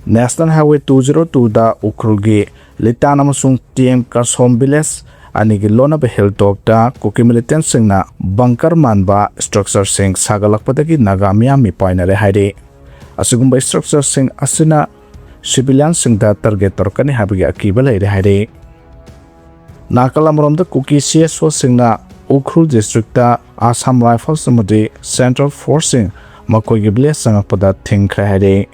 National Highway 202 da Ukrulgi Litan amasung TM Karsom Village anigi lona be hilltop da Kuki militant singna bunker manba structure sing sagalakpadagi Naga Mipainare haide asugumba structure sing asina civilian sing da target torkani habigi akiba leire haide Nakalamrom da Kuki CSO singna Ukrul district da Assam Rifles amadi Central Forcing makoigi village sangakpada thingre haide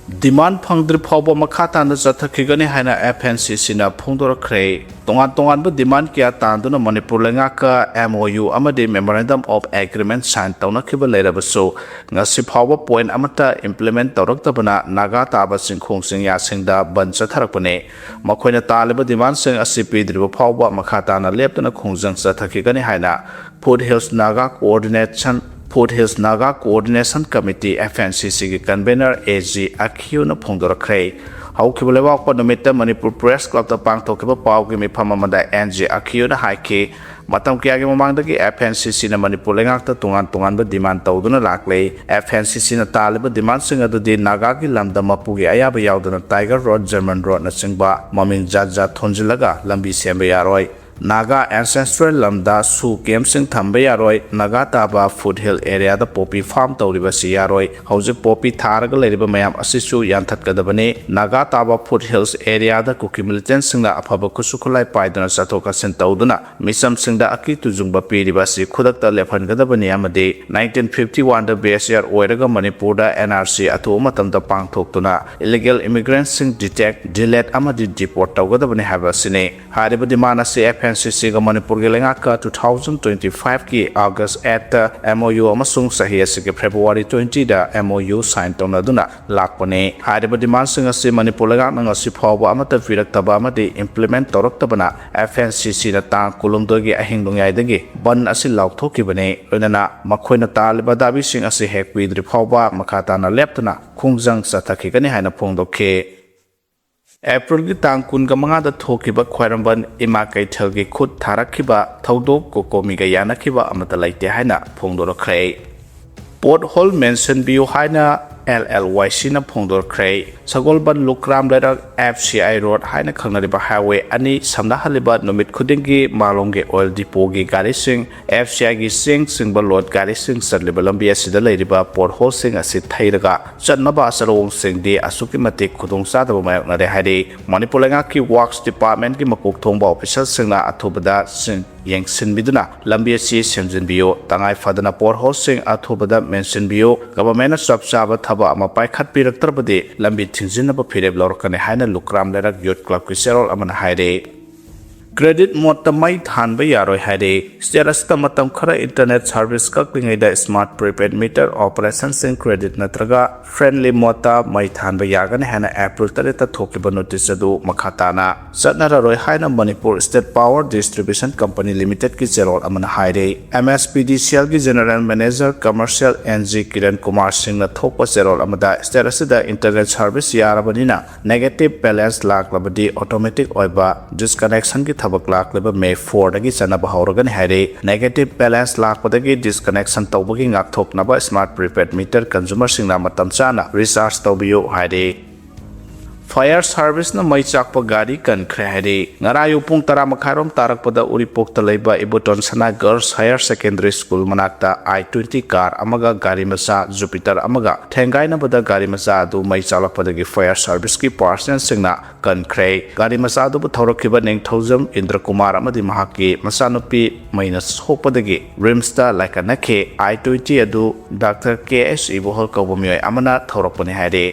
Demand Pangdri Pobo Makatan the Zatakigani Hana FNCC na Pundor Cray, Tongan but demand Kia Tanduna Manipur Langaka MOU Amadi Memorandum of Agreement signed Tonakiba later so Nasi PowerPoint Amata implement Toroktabana Naga Taba Sing Kong Sing Yasinda Bansa Tarakpane, Makoina Taliba demand Sing Asipi Driba Power Makatana Leptana Khongjang Zatakigani Hana, Port Hills Naga Coordination. Port Hills Naga Coordination Committee FNCC ki convener AG Akhiu na phongdorakre haukibulewa ko nomita Manipur Press Club ta pangthokiba paw ki miphamamada NG Akhiu na haike matam kya gi mamangdagi FNCC na Manipur lengak ta tungan ba demand tawduna lakle FNCC na taliba demand sing adudi Naga ki lamda mapu gi ayaba yawduna Tiger Road German Road na singba maming jajja thonjilaga lambi semba yaroi Naga ancestral lamda su kem sing thamba yaroi Naga taba foothill area da poppy farm tawriba si yaroi hauji poppy tharaga leriba mayam asisu yanthatkadabane Naga taba foothills area da Kuki militant singda afaba kusukulai paidana satoka sen tawduna misam singda aki tujungba piriba si khudakta lephangadabane amade 1951 da BSR oiraga Manipur da NRC athu matamda pangthoktuna illegal immigrants sing detect delete amadi deport tawgadabane haba sine hariba dimana se FNCC ga Manipur ge lengaka 2025 ki August 8 MOU amasung sahi asige February 20 da MOU sign tonaduna lakpane hariba demand sing ase Manipur lega nang asi phawa amata viraktaba amadi implement toraktabana FNCC na ta kulumdo gi ahingdong yaidagi ban asi lauthokibane onana makhoina taliba dabi sing ase hekpidri phawa makata na leptuna khongjang sathaki kani haina phongdokhe April ki tang kun ka mga da thokiba khwairamban ima kaithal gi khut tharakhiba thodok kokomi ga yanakhiba amata laite haina phongdorakre Port Hall mention biu haina LLYC na phongdorakre Sagolban Lukram Lerak FCI Road haina khangnariba highway ani samna haliba nomit khudingi malongge oil depot gi gari sing FCI gi singba load gari sing sarliba lambi asida leiriba Port Hall sing asi thairaga chanmaba sarong sing de asuki matik khudong sadaba mayakna re haide Manipur lenga ki works department ki makok thongba official singna athobada sing yengsin biduna lambi asi semjin biyo tangai fadana Port Hall sing athobada mention biyo government sabsaba thaba ama paikhat piraktrabade lambi thingzinaba phireb lorkane haina Lukram Lerak Youth Club ki serol amana haide Credit mode mai than ba yaroi haide status ta matam khara internet service ka klingai da smart prepaid meter operation sing credit natraga friendly mode ta mai than ba yagane hana April tare ta thokiba notice adu makhatana satnara roi haina Manipur State Power Distribution Company Limited ki serol amana haide MSPDCL ki general manager commercial NG Kiran Kumar Singh na thokpa serol amada status da internet service yarabanina negative balance laklabadi automatic oiba disconnection ki thabak lakleba May 4 dagi chanaba hawragan haire negative balance lakpadagi disconnection tawbagi ngakthoknaba smart prepaid meter consumer singna matam chana recharge tawbiyo haire Fire service na may chakpa gari kan krehari ngarayo pung tara makharom tarakpada uripok talaiba ibuton sana girls higher secondary school manakta I-20 car amaga gari masa Jupiter amaga thengai na bada gari masa adu may chalakpadagi fire service ki person singna kan krei gari masa adu thorokhiba ningthaujam Indra Kumar amadi mahaki masanupi mainas hokpadagi rimsta like anakhe I-20 adu Dr. KS Ibohol kawbumyoy amana thorokpani haire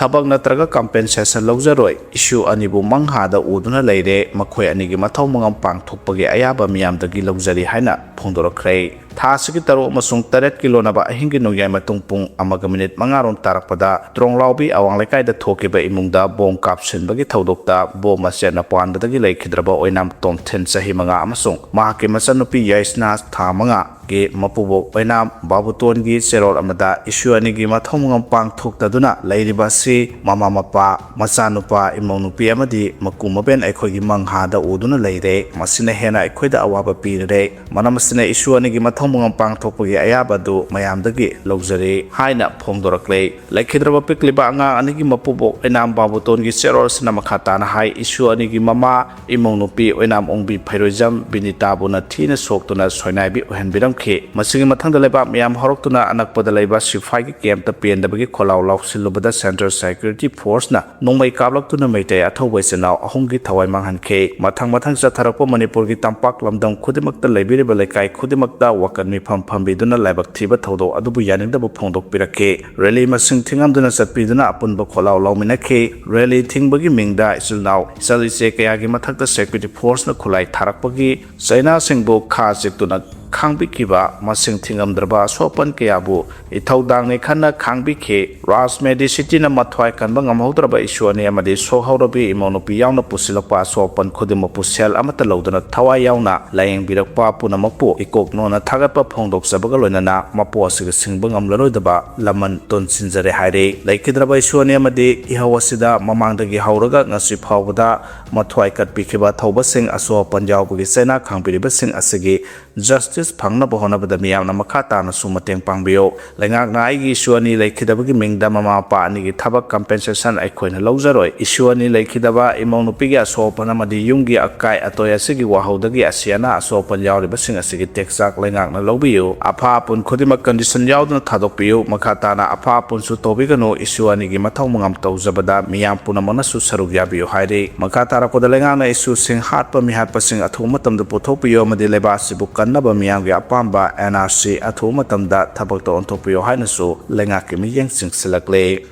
Thabak natraga compensation lawjaroi issue anibu manghada uduna leire makhoi anigi mathau mangam pangthokpagi ayaba miyamdagi lawjari haina phongdorakre thasigi taro masung 8 kilonaba ahingi nogyai matung pung amaga minute mangaron tarakpada tronglaubi awang lekai da thokiba imungda bom kapsinbagi thodokta bom masena pandadagi leikhidraba oinam tomthen sahi manga amasung mahaki masanupi yaisna thamanga ke mapubo oinam babuton gi serol amada issue anigi mathau mangam pangthokta leiriba si mama mapa masanupa imongnupi amadi makumaben aikhogi manghada uduna leire masina hena aikhoida awaba pirere manamasina issue anigi mathong mangam pangthokpagi ayabadu mayamdagi lawjari haina phongdorakle laikhidraba pikliba anga anigi mapubok enam babutongi seror sina makhatana hai issue anigi mama imong nupi oinam ongbi phairojam binita buna thina soktuna soinaibi ohenbiramkhi masigi mathangda leba miyam horoktuna anakpada leba sifai gi camp pendabagi kholaw lawsilubada Central Security Force na nongmai kablaktuna meitai athawbai senau ahumgi thawai manghankhe mathang chatharakpa Manipur gi tampak lamdam khudimakta leibiriba lekai khudimakta wakan mifam phambiduna laibak thiba thodo adubu yaningdabu phongdokpirake rally masing thingamduna chatpiduna apunba kholaw lawminakhe rally thingbagi mingda isulnaw isaliche kayagi mathakta Security Force na khulai tharakpagi China singbo kha chiktuna khangbikiba masing thingamdraba sopan kayabu ithaudang khana khangbikhe Ras Medicity na mathwai kanba ngamhaudraba issue ne amadi sohaurobi imonopi yauna pusilakpa sopan khudima pusel amata lawdana thawai yauna layeng birakpa punamakpu ikokno na thagatpa phongdok sabaga loinana mapo asiga singba ngamlaroidaba laman tonsinjare haire laikhidraba issue ne amadi ihawasida mamangdagi hauraga ngasi phawbada mathwai katbikhiba thawba sing aso panjawbugi China khangbiriba sing asigi justice phangna bohonabada miyamna makata na sumateng pangbiyo lengak na aigi issue ani laikhidabagi mingda mama pa ani gi thabak compensation aikhoina lawjaroi issue ani laikhidaba imongnupi gi asopana madi yumgi akai atoya sigi wahaudagi asiana asopan yawriba sing asigi texak lengak na lawbiyo apha pun khudimak condition yawduna thadokpiyo makata na apha pun su tobigano issue ani gi mathau mangam tawjabada miyam punamana su saruk yabiyo haire makata rakoda lengak na issue sing hatpa mihatpa sing athu matamda puthokpiyo madi leba sibu naba miyamgi apamba NRC athu matamda thabakta onthokpiyo hainasu lengaki miyeng singsilakle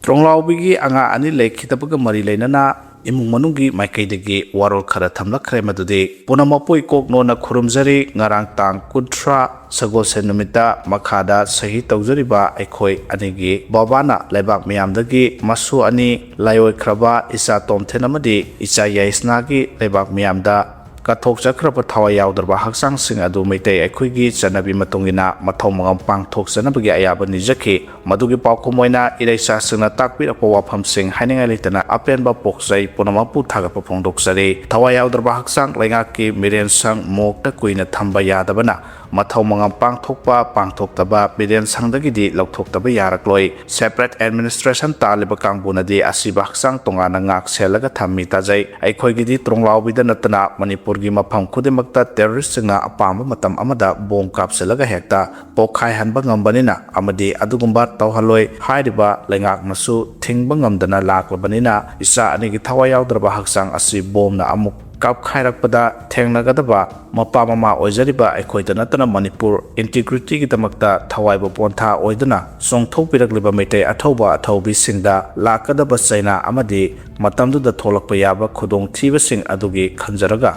tronglawbigi anga ani lekhitabaga mari leinana imung manunggi maikaidagi warol khara thamlakhre madudi punamapoi kokno na khurumjari ngarang tang kunthra sagosen numita makhada sahi tawjariba aikhoi anigi babana lebak miyamdagi masu ani layoi khraba isa tomthenamadi isa yaisnagi lebak miyamda kathok chakrapa thawai yawdarba haksang sing adu meitai aikhoigi chanabi matungina mathau mangam pangthok chanabagi ayaba nijaki madugi paukumoina ireisa singna takpirakpa wafam sing hainingai leitana apenba poksai punamapu thagapa phongdoksari thawai yawdarba haksang lengaki miren sang mokta kuina thamba yadabana mathau mangam pangthoktaba miren sangdagidi laukthoktaba yarakloi separate administration taliba kangbunadi asiba haksang tongana ngak selaga thammi tajai aikhoigidi tronglawbida natana Manipur gi mafam khudimakta terrorist singna apamba matam amada bom kapselaga hekta pokhai hanba ngambanina amadi adugumba tawhaloi hairiba lengak nasu thingba ngamdana laklabanina isa anigi thawai yawdraba haksang asi bomna amuk kap khairakpada thengnagadaba mapa mama oijariba aikhoida natana Manipur integrity gi damakta thawaiba pontha oidana songthokpiragliba meitai athauba athaubi singda lakadaba China amadi matamduda tholakpa yaba khudong thiba sing adugi khanjaraga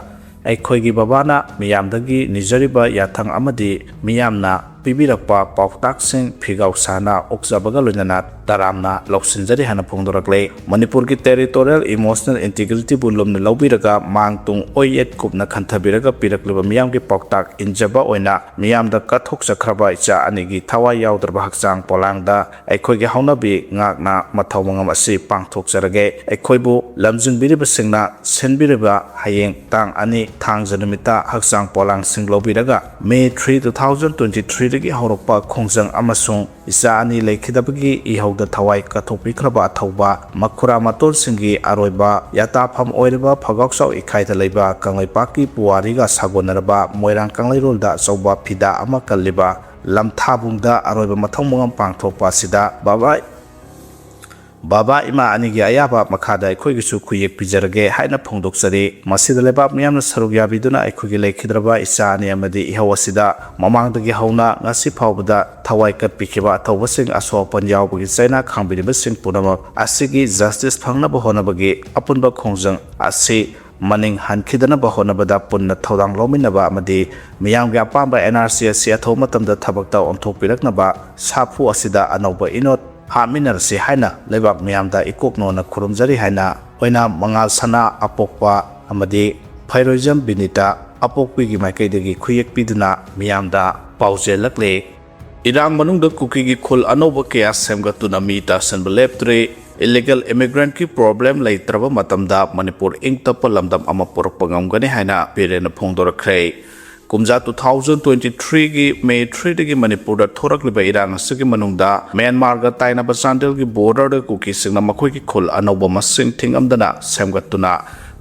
aikhoigi babana miyamdagi nijariba yathang amadi miyamna pibirakpa pautaksing phigau sana okjabaga loinana taramna loksinjari hana phongdorakle Manipur gi territorial emotional integrity bunlomna lawbiraga mangtung oyet kupna khanthabiraga pirakleba miyamgi pautak injaba oina miyamda kathok chakraba icha anigi thawai yawdarba haksang polangda aikhoigi haunabi ngakna mathau mangam asi pangthok jarage aikhoibu lamjingbiriba singna senbiriba hayeng tang ani thangjanumita haksang polang singlobiraga May 3 2023 dagi horokpa khongjang amasung isa ani leikhidabagi ihauda thawai kathopikhraba thauba makhura matol singi aroiba yatafam oiriba phagaksau ikhaita leiba kanglaipaki puwariga sagonaraba moirang kanglairolda chauba phida ama kalliba lamthabungda aroiba mathongmangam pangthokpa sida Baba ima anigi ayaba makhada aikhoigisu khuyek pijarage haina phongdoksari masida lebab miyamna saruk yabiduna aikhoigi leikhidraba isa ani amadi ihawasida mamangdagi hauna ngasi phawbada thawai katpikhiba thawbasing aso panjawbagi China khangbiriba sing punama asigi justice phangna bahonabagi apunba khongjang asi maning hankhidana bahonabada punna thodang lominaba amadi miyamgi apamba NRC asi atho matamda thabakta onthokpiraknaba sapu asida anauba inot haminarsi haina lebak miyamda ikokno na khurumjari haina oina mangal sana apokpa amadi phairojam binita apokpigi maikaidagi khuyek piduna miyamda paujelakle irang manungda kuki gi khul anoba kya semgatuna mi ta sanbaleptre illegal immigrant ki problem leitraba matamda Manipur ingtapa lamdam ama porok pangamgani haina pirena phongdorakre kumja 2023 gi May 3 gi Manipur da thorakliba irang asigi manungda Myanmar ga tainaba chandel gi border da kuki singna makhoi gi khul anoba masing thingamdana semgatuna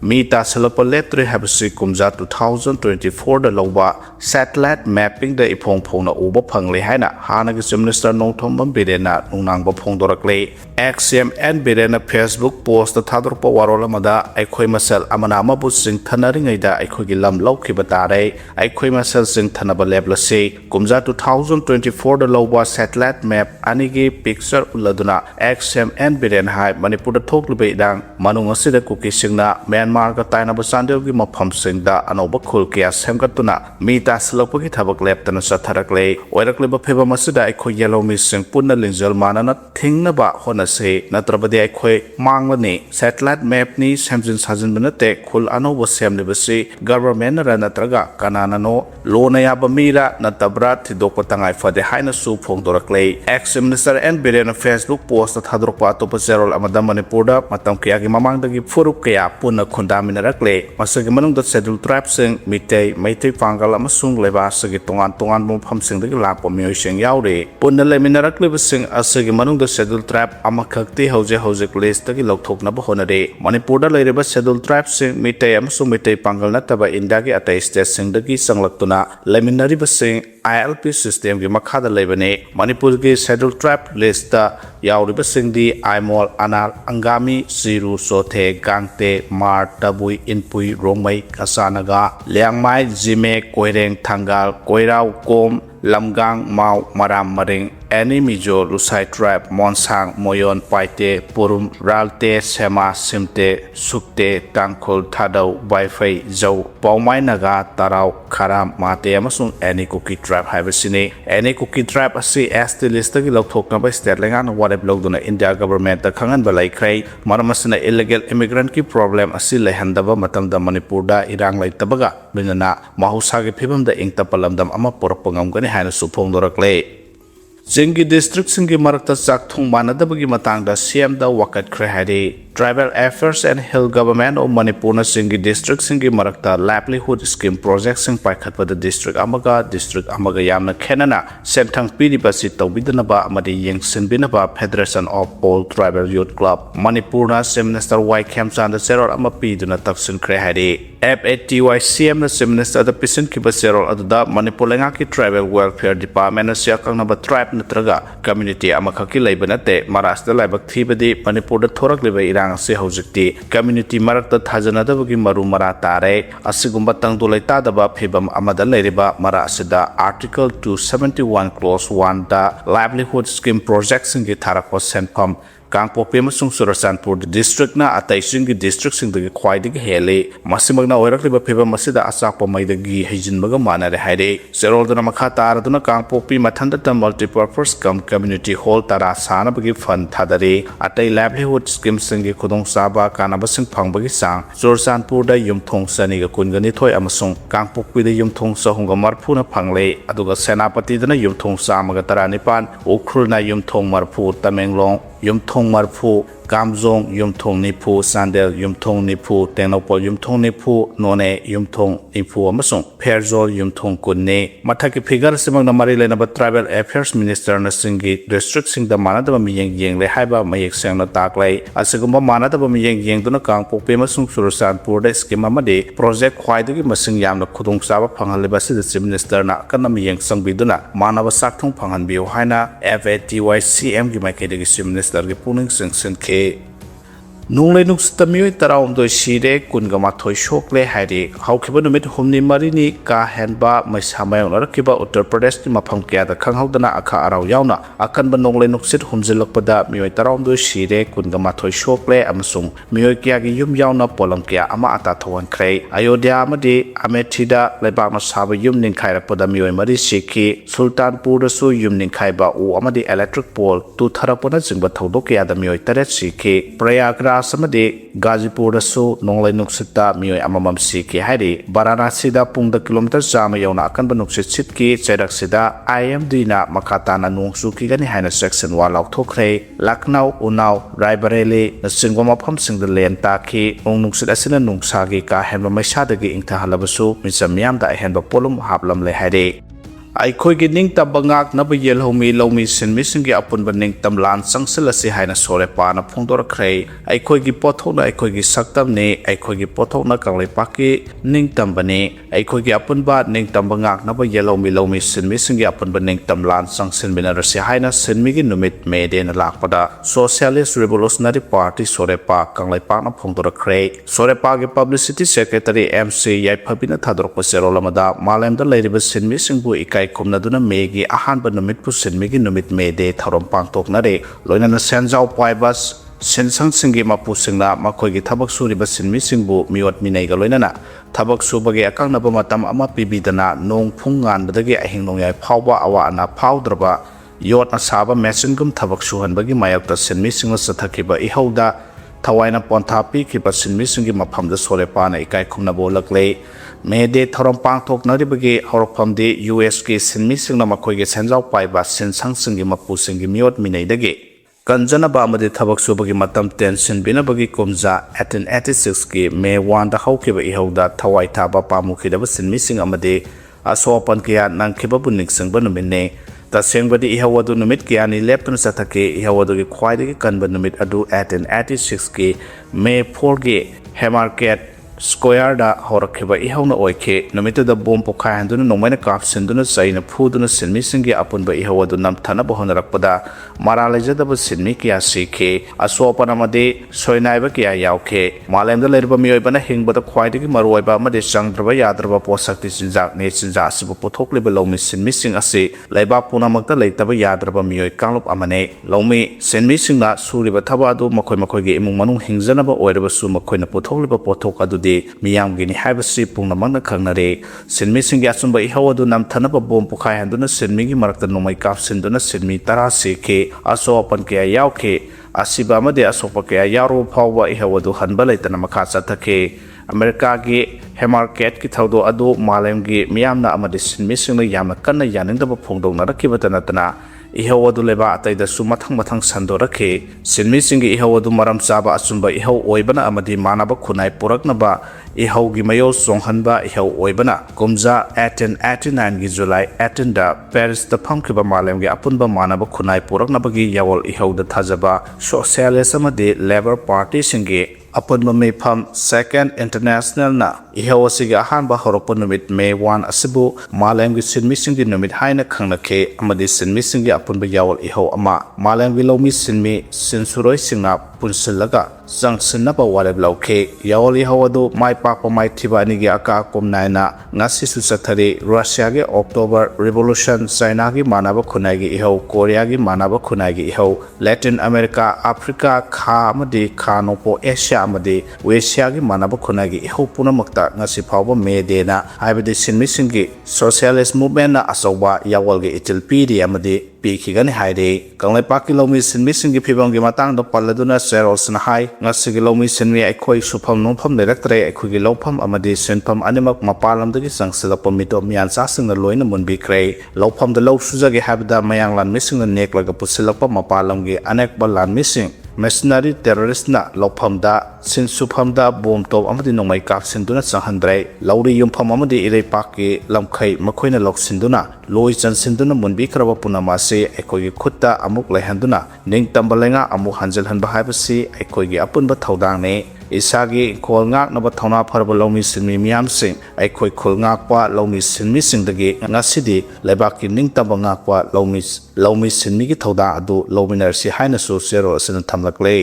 mi ta salapa letre habsi kumja 2024 da loba satellite mapping da ipong phongna uba phangle haina hana gi minister nongthom bam birena nungnang ba phongdorakle XMN birena Facebook post da thadorpa warola mada aikhoi masal amana amabu sing thanaringai da aikhoi gi lam laukhiba tare aikhoi masal sing thanaba leblase kumja 2024 da loba satellite map anigi picture uladuna XMN birena hai Manipur da thoklibe idang manung asida kuki singna Myanmar ga tainaba chandel gi mafam singda anoba khul kya semgatuna mi ta slopagi thabak leptana satharakle oirakle ba pheba masida aikhoi yellow mi sing punna lingjal manana thingna ba hona se natrabadi aikhoi manglani satellite map ni samjin sajin banate khul anoba semle basi government ra natraga kanana no lonaya ba mira natabra thidokpa tangai fade haina su phongdorakle ex minister and birena Facebook post thadrokpa to zerol amada Manipur da matam kya gi mamangdagi furuk kya punna khondaminarakle masagi manungda scheduled tribes sing mitei maitai pangal amasung leba sagi tongan mofam singdagi lakpa mioi sing yaure punna leminarakle basing asagi manungda scheduled tribe amakhakti hoje list tagi lokthoknaba honare Manipur da leireba scheduled tribes sing mitei amasung mitei pangal nataba India gi atai state singdagi sanglaktuna leminari basing ILP system gi makhada lebane Manipur gi scheduled tribe list ta yauriba singdi Aimol Anal Angami Ziru Sothe Gangte Mar Tabui Inpui Rongmai Kasanaga Liangmai Jime Koireng Thangal Koirau Kom Lamgang Mau Maram Maring Any Mijo Lusai tribe Monsang Moyon Paite Purum Ralte Sema Simte Sukte Tangkol Thadau Baifai Jau Paumai Naga Tarau Karam Mate amasung Any Kuki tribe haibasini Any Kuki tribe asi ST list gi lokthokna ba state lengan warep logduna India government ta khangan ba laikrai maramasina illegal immigrant ki problem asi lehandaba matamda Manipur da irang laitabaga binana mahusa gi phibam da ingta palamdam ama porpangam gani haina suphongdorakle Jingi district singi marakta chak thong manadabagi matangda CM da wakat khre hari Tribal Affairs and Hill Government of Manipur na singi district singi marakta livelihood scheme project sing paikhatpa da district amaga yamna khenana senthang piriba si tawbidana ba amadi yengsinbina Federation of All Tribal Youth Club Manipur na Minister Y Kemchan da seror ama piduna taksin khre hari FATY CM na Minister da pisin kiba seror aduda Manipur lenga ki Tribal Welfare Department na siya kang naba tribe natraga community amakhaki leibanate marasta laibak thibadi Manipur da thorak leba irang se hojikti community marakta thajanadabagi maru mara tare asigumba tangdu leitadaba phibam amada leiriba mara asida article 271 clause 1 da livelihood scheme project singi tharakwa senpham Kangpopi amasung Surasanpur district na atai singi district singdagi khwaidagi hele masimagna oirakliba phibam masida asakpa maidagi hejinbaga manare haire seroldana makha taraduna Kangpopi mathandata multipurpose community hall tara sanabagi fund thadare atai livelihood scheme singi khudong saba kanabasing phangbagi sang Surasanpur da yumthong sani ga kungani thoi amasung Kangpopi da yumthong sahunga marphuna phangle aduga senapati dana yumthong samaga taranipan ukrulna yumthong marphu Tamenglong Yumthong Marphu, Kamzong, Yumthong Nipu, Sandel, Yumthong Nipu, Tenopol, Yumthong Nipu, None, Yumthong Nipu, Amasung, Perzol, Yumthong Kunne, Mataki Figure Simang Namari Lenaba Tribal Affairs Minister Nasingi, District Sing the Manadaba Miyang Yang Le Haiba Mayek Sang no Taklay, Asagumba Manadaba Miyang Yang Duna Kangpo Pemasung Surasanpur, the scheme Amade, Project Quaidagi Masing Yam the Kudung Saba Pangalibasi, the Minister Na Kanamiyang Sang Biduna, Manava Saktung Pangan Biohina, FATYCM Gimakedi Minister. Dargi puning sing ke nunglai nukstamiyoi taraumdoi Sire kungama thoi shokle hairi haukiba numit humni marini ka henba maisamayong larakiba Uttar Pradesh ni mafam kya da khanghaudana akha arau yauna akanba nunglai nuksit humjilakpada miyoi taraumdoi Sire kungama thoi shokle amasung miyoi kya gi yum yauna polam kya ama ata thawan khrei Ayodhya amadi Amethida leibak na saba yum ningkhairakpada miyoi mari sikhi Sultanpur da su yum ningkhaiba u amadi electric pole tu tharapona jingba thodok kya da miyoi taret sikhi Prayagraj Madras ꯒꯥꯖꯤꯄꯨꯔꯗꯁꯨ ꯅꯣꯡꯂꯩ ꯅꯨꯡꯁꯤꯠꯇ ꯃꯤꯑꯣꯏ ꯑꯃꯃꯝ ꯁꯤꯈꯤ ꯍꯥꯏꯔꯤ ꯕꯥꯔꯥꯅꯥꯁꯤꯗ ꯄꯨꯡꯗ kilometre 100 ꯌꯧꯅ ꯑꯀꯟꯕ ꯅꯨꯡꯁꯤꯠ ꯁꯤꯠꯈꯤ ꯆꯩꯔꯛꯁꯤꯗ IMDꯅ ꯃꯈꯥ ꯇꯥꯅ ꯅꯣꯡ ꯆꯨꯈꯤꯒꯅꯤ ꯍꯥꯏꯅ ꯆꯦꯛꯁꯤꯟ ꯋꯥ ꯂꯥꯎꯊꯣꯛꯈ꯭ꯔꯦ ꯂꯈꯅꯧ ꯎꯅꯥꯎ ꯔꯥꯏꯕꯔꯦꯂꯤꯅꯆꯤꯡꯕ ꯃꯐꯝꯁꯤꯡꯗ ꯂꯦꯟ ꯇꯥꯈꯤ ꯅꯣꯡ ꯅꯨꯡꯁꯤꯠ ꯑꯁꯤꯅ ꯅꯨꯡꯁꯥꯒꯤ ꯀꯥ ꯍꯦꯟꯕ ꯃꯩꯁꯥꯗꯒꯤ ꯏꯪꯊꯍꯜꯂꯕꯁꯨ ꯃꯤꯆꯝ ꯃꯤꯌꯥꯝꯗ ꯑꯍꯦꯟꯕ ꯄꯣꯠꯂꯨꯝ ꯍꯥꯞꯂꯝꯂꯦ ꯍꯥꯏꯔꯤ ꯑꯩꯈꯣꯏꯒꯤ ꯅꯤꯡꯇꯝꯕ ꯉꯥꯛꯅꯕ ꯌꯦꯜꯍꯧꯃꯤ ꯂꯧꯃꯤ ꯁꯤꯟꯃꯤꯁꯤꯡꯒꯤ ꯑꯄꯨꯟꯕ ꯅꯤꯡꯇꯝ ꯂꯥꯟ ꯆꯪꯁꯤꯜꯂꯁꯤ ꯍꯥꯏꯅ ꯁꯣꯔꯦꯄꯥꯅ ꯐꯣꯡꯗꯣꯔꯛꯈ꯭ꯔꯦ ꯑꯩꯈꯣꯏꯒꯤ ꯄꯣꯠꯊꯣꯛꯅ ꯑꯩꯈꯣꯏꯒꯤ ꯁꯛꯇꯝꯅꯤ ꯑꯩꯈꯣꯏꯒꯤ ꯄꯣꯠꯊꯣꯛꯅ ꯀꯪꯂꯩꯄꯥꯛꯀꯤ ꯅꯤꯡꯇꯝꯕꯅꯤ ꯑꯩꯈꯣꯏꯒꯤ ꯑꯄꯨꯟꯕ ꯅꯤꯡꯇꯝꯕ ꯉꯥꯛꯅꯕ ꯌꯦꯜꯍꯧꯃꯤ ꯂꯧꯃꯤ ꯁꯤꯟꯃꯤꯁꯤꯡꯒꯤ ꯑꯄꯨꯟꯕ ꯅꯤꯡꯇꯝ ꯂꯥꯟ ꯆꯪꯁꯤꯟꯃꯤꯟꯅꯔꯁꯤ ꯍꯥꯏꯅ ꯁꯤꯟꯃꯤꯒꯤ ꯅꯨꯃꯤꯠ ꯃꯦ ꯗꯦꯅ ꯂꯥꯛꯄꯗ ꯁꯣꯁꯤꯌꯦꯂꯤꯁꯠ ꯔꯤꯚꯣꯂꯨꯁꯅꯔꯤ ꯄꯥꯔꯇꯤ ꯁꯣꯔꯦꯄꯥ ꯀꯪꯂꯩꯄꯥꯛꯅ ꯐꯣꯡꯗꯣꯔꯛꯈ꯭ꯔꯦ ꯁꯣꯔꯦꯄꯥꯒꯤ ꯄꯕ꯭ꯂꯤꯁꯤꯇꯤ ꯁꯦꯀ꯭ꯔꯦꯇꯔꯤ MC ꯌꯥꯏꯐꯕꯤꯅ ꯊꯥꯗꯣꯔꯛꯄ ꯆꯦꯔꯣꯜ ꯑꯃꯗ ꯃꯥꯂꯦꯝꯗ ꯂꯩꯔꯤꯕ ꯁꯤꯟꯃꯤꯁꯤꯡꯕꯨ ꯏꯀꯥꯏ ꯈꯨꯝꯅꯗꯨꯅ ꯃꯦꯒꯤ ꯑꯍꯥꯟꯕ ꯅꯨꯃꯤꯠꯄꯨ ꯁꯤꯟꯃꯤꯒꯤ ꯅꯨꯃꯤꯠ ꯃꯦ ꯗꯦ ꯊꯧꯔꯝ ꯄꯥꯡꯊꯣꯛꯅꯔꯦ ꯂꯣꯏꯅꯅ ꯁꯦꯟꯖꯥꯎ ꯄꯥꯏꯕ ꯁꯤꯟꯁꯪꯁꯤꯡꯒꯤ ꯃꯄꯨꯁꯤꯡꯅ ꯃꯈꯣꯏꯒꯤ ꯊꯕꯛ ꯁꯨꯔꯤꯕ ꯁꯤꯟꯃꯤꯁꯤꯡꯕꯨ ꯃꯤꯑꯣꯠ ꯃꯤꯅꯩꯒ ꯂꯣꯏꯅꯅ ꯊꯕꯛ ꯁꯨꯕꯒꯤ ꯑꯀꯛꯅꯕ ꯃꯇꯝ ꯑꯃ ꯄꯤꯕꯤꯗꯅ ꯅꯣꯡ ꯐꯨꯡ ꯉꯥꯟꯕꯗꯒꯤ ꯑꯍꯤꯡ ꯅꯣꯡꯌꯥꯏ ꯐꯥꯎꯕ ꯑꯋꯥ ꯑꯅꯥ ꯐꯥꯎꯗ꯭ꯔꯕ ꯌꯣꯠꯅ ꯁꯥꯕ ꯃꯦꯆꯤꯟꯒꯨꯝ ꯊꯕꯛ ꯁꯨꯍꯟꯕꯒꯤ ꯃꯥꯌꯣꯛꯇ ꯁꯤꯟꯃꯤꯁꯤꯡꯅ ꯆꯠꯊꯈꯤꯕ ꯏꯍꯧꯗ ꯊꯋꯥꯏꯅ ꯄꯣꯟꯊꯥ ꯄꯤꯈꯤꯕ ꯁꯤꯟꯃꯤꯁꯤꯡꯒꯤ ꯃꯐꯝꯗ ꯁꯣꯔꯦꯄꯥꯅ ꯏꯀꯥꯏ ꯈꯨꯝꯅꯕ ꯎꯠꯂꯛꯂꯦ ꯃꯦ ꯗꯦ ꯊꯧꯔꯝ ꯄꯥꯡꯊꯣꯛꯅꯔꯤꯕꯒꯤ ꯍꯧꯔꯛꯐꯝꯗꯤ US ꯀꯤ ꯁꯤꯟꯃꯤꯁꯤꯡꯅ ꯃꯈꯣꯏꯒꯤ ꯁꯦꯟꯖꯥꯎ ꯄꯥꯏꯕ ꯁꯤꯟꯁꯪꯁꯤꯡꯒꯤ ꯃꯄꯨꯁꯤꯡꯒꯤ ꯃꯤꯑꯣꯠ ꯃꯤꯅꯩꯗꯒꯤ ꯀꯟꯖꯅꯕ ꯑꯃꯗꯤ ꯊꯕꯛ ꯁꯨꯕꯒꯤ ꯃꯇꯝ ꯇꯦꯟꯁꯤꯟꯕꯤꯅꯕꯒꯤ ꯀꯨꯝꯖꯥ 1886ꯀꯤ ꯃꯦ 1ꯗ ꯍꯧꯈꯤꯕ ꯏꯍꯧꯗ ꯊꯋꯥꯏ ꯊꯥꯕ ꯄꯥꯝꯃꯨꯈꯤꯗꯕ ꯁꯤꯟꯃꯤꯁꯤꯡ ꯑꯃꯗꯤ ꯑꯁꯣꯛ ꯑꯄꯟ ꯀꯌꯥ ꯅꯪꯈꯤꯕꯕꯨ ꯅꯤꯡꯁꯤꯡꯕ ꯅꯨꯃꯤꯠꯅꯤ तसेंबदी इहौ अदु नुमित कियानी लेप्तुन चथके इहौ अदुगी ख्वाइदगी कनब नुमित अदु 1886 की मे 4 की हेमार्केट स्क्वायर दा होरखिबा इहौना ओइखे नुमितुदा बोम पोखाय हंदुना नोंमाइना कापसिंदुना चाइना फुदुना सिनमिसिंगी अपुनबा इहौ अदु नमथानबा होनरकपदा मारा लेजदबा सिनमि किया सिखे असोपन अमदि सोइनाइबा किया यावखे मालेमदा लेरबा मियोइबना हिंगबदा ख्वाइदगी मरुइबा अमदि चंद्रबा याद्रबा पोसक्ति चिंजाक ने चिंजा सिबु पोथोकलिबा लौमि सिनमिसिंग असि लैबा पुनामक्ता लेतबा याद्रबा मियोइ कांगलुप अमने लौमि सिनमिसिंगना सुरिबा थबा अदु मखोइ मखोइगे इमुंग मनुंग हिंगजनबा ओइरबसु मखोइना पोथोकलिबा पोथोक अदुदि मियामगिनी हाइबसि पुंगनमंगना खंगनरे सिनमिसिंगी अचुंबा इहौ अदु नमथानबा बोम पोखाय हंदुना सिनमिगी मरक्ता नोंमाइ कापसिंदुना सिनमि 10 सिखे असोपन कया यावखे असिबा अमदि असोपा कया यारो फावबा इहौ अदु हनबा लेतना मखा चथके अमेरिका की हेमार्केट की थौदो अदु मालेमगी मियामना अमदि सिनमिसिंगना यामना कन्ना यानिंगदबा फोंदोंनरखिबता नतना इहौ अदु लेबा अतैदसु मथंग मथंग संदोरखे सिनमिसिंगी इहौ अदु मरम चाबा अचुंबा इहौ ओइबना अमदि मानबा खुनाइ पुरकनबा इहौगी मयो सोंहनबा इहौ ओइबना कुमजा 1889 की जुलाई 18 दा पेरिस दा फंखिबा मालेमगी अपुनबा मानबा खुनाइ पुरकनबगी यावल इहौदा थाजबा सोशलिस्ट अमदि लेबर पार्टी सिंगी अपुनबा मिफम सेकेंड इंटरनेशनल ना इहौ असिगी अहानबा हरकपा नुमित मे 1 असिबु मालेमगी सिनमिसिंगी नुमित हाइना खंगनखे अमदि सिनमिसिंगी अपुनबा यावल इहौ अमा मालेमगी लौमि सिनमि सिनसुरोइ सिंगना पुनसिलगा जंगसिनबा वारेब लौखे यावल इहौ अदु माइ पाकपा माइथिबा अनिगी अका कोमनायना ngasisu chathari Russia gi October Revolution China gi manaba khunai gi ihau Korea gi manaba khunai gi ihau Latin America Africa kha amadi kha nopo Asia amadi Asia gi manaba khunai gi ihau punamakta ngasi phawba me de na haibadi sinmisingi socialist movement na asoba yawal gi itil pidi amadi pikigani haide kanglaipak ki lomi sinmisingi phibam gi matang do palladuna serolsna hai ngasi gi lomi sinmi aikhoi sufam nompham leraktre aikhoi gi lofam amadi senpham animak mapalam dagi sangsilakpa mito miyan chasingna loina munbikre lofam da lo sujagi habda mayang lan missing na neklaga pusilakpa mapalam gi anekba lan missing mercenary terrorist na lofam da sin sufam da bom top amadi nongmai kap sinduna changhandrai lauri yumpham amadi irei pakki lamkhai makhoina loksinduna loi chansinduna munbikraba punama se aikoi gi khutta amuk laihanduna ningtamba lenga amuk hanjal hanba haibasi aikoi gi apunba thodang ne isagi khol naba thona pharba lomi sinmi miyam sing aikoi khol ngakpa lomi sinmi singdagi ngasidi lebaki ningtamba ngakpa lomi sinmi gi thoda adu lominar si haina so zero sin thamlakle